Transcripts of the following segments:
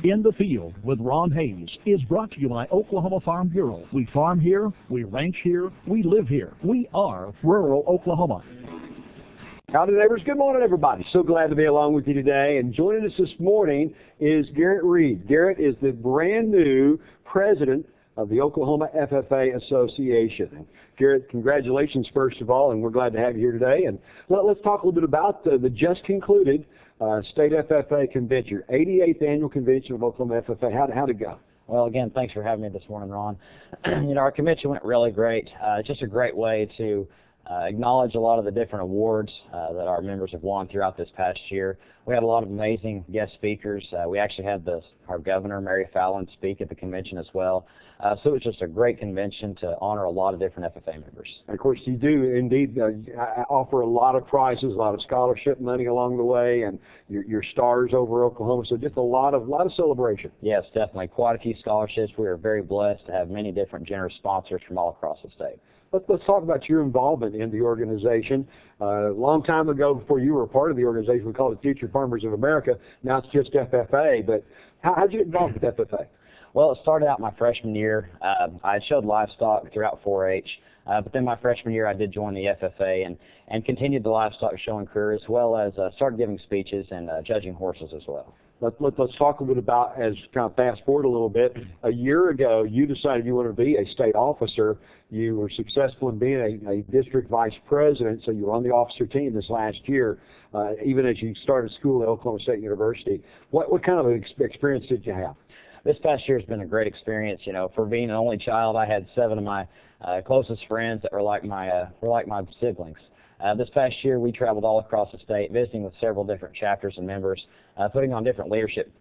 In the Field with Ron Hayes is brought to you by Oklahoma Farm Bureau. We farm here, we ranch here, we live here. We are rural Oklahoma. Howdy, neighbors. Good morning, everybody. So glad to be along with you today. And joining us this morning is Garrett Reed. Garrett is the brand new president of the Oklahoma FFA Association. Garrett, congratulations, first of all, and we're glad to have you here today. And let's talk a little bit about the just concluded State FFA Convention, your 88th Annual Convention of Oklahoma FFA. How'd it go? Well, again, thanks for having me this morning, Ron. Our convention went really great. It's just a great way to acknowledge a lot of the different awards that our members have won throughout this past year. We had a lot of amazing guest speakers. We actually had our governor, Mary Fallon, speak at the convention as well. So it was just a great convention to honor a lot of different FFA members. And of course, you do indeed offer a lot of prizes, a lot of scholarship money along the way, and your stars over Oklahoma. So just a lot of celebration. Yes, definitely. Quite a few scholarships. We are very blessed to have many different generous sponsors from all across the state. Let's talk about your involvement in the organization. A long time ago, before you were a part of the organization, we called it Future Farmers of America. Now it's just FFA. But how'd you get involved with FFA? Well, it started out my freshman year. I showed livestock throughout 4-H, but then my freshman year I did join the FFA and continued the livestock showing career, as well as started giving speeches and judging horses as well. Let's talk a bit about, as kind of fast forward a little bit, a year ago you decided you wanted to be a state officer. You were successful in being a district vice president, so you were on the officer team this last year, even as you started school at Oklahoma State University. What kind of experience did you have? This past year has been a great experience. For being an only child, I had 7 of my closest friends that were like my siblings. This past year, we traveled all across the state, visiting with several different chapters and members, putting on different leadership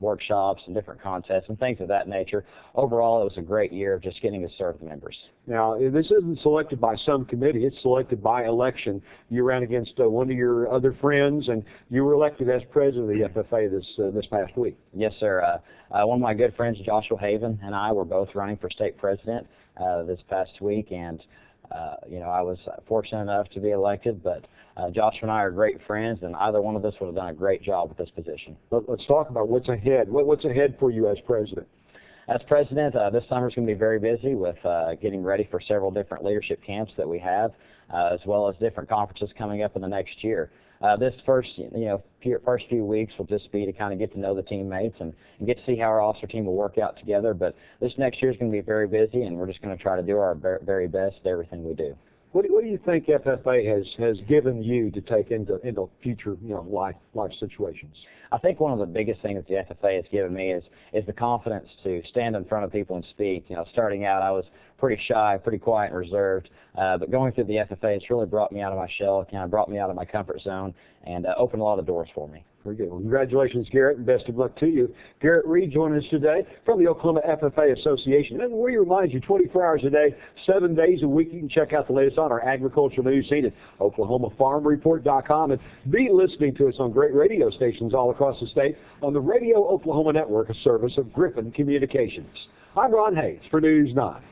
workshops and different contests and things of that nature. Overall, it was a great year of just getting to serve the members. Now, this isn't selected by some committee. It's selected by election. You ran against one of your other friends, and you were elected as president of the FFA this past week. Yes, sir. One of my good friends, Joshua Haven, and I were both running for state president this past week, and I was fortunate enough to be elected, but Joshua and I are great friends, and either one of us would have done a great job with this position. Let's talk about what's ahead. What's ahead for you as president? As president, this summer is going to be very busy with getting ready for several different leadership camps that we have, as well as different conferences coming up in the next year. This first few weeks will just be to kind of get to know the teammates and get to see how our officer team will work out together. But this next year is going to be very busy, and we're just going to try to do our very best at everything we do. What do you think FFA has given you to take into future life situations? I think one of the biggest things that the FFA has given me is the confidence to stand in front of people and speak. Starting out, I was pretty shy, pretty quiet and reserved, but going through the FFA, it's really brought me out of my shell, kind of brought me out of my comfort zone, and opened a lot of doors for me. Very good. Well, congratulations, Garrett, and best of luck to you. Garrett Reed joining us today from the Oklahoma FFA Association. And we remind you, 24 hours a day, 7 days a week, you can check out the latest on our agricultural news feed at OklahomaFarmReport.com, and be listening to us on great radio stations all across the state on the Radio Oklahoma Network, a service of Griffin Communications. I'm Ron Hayes for News 9.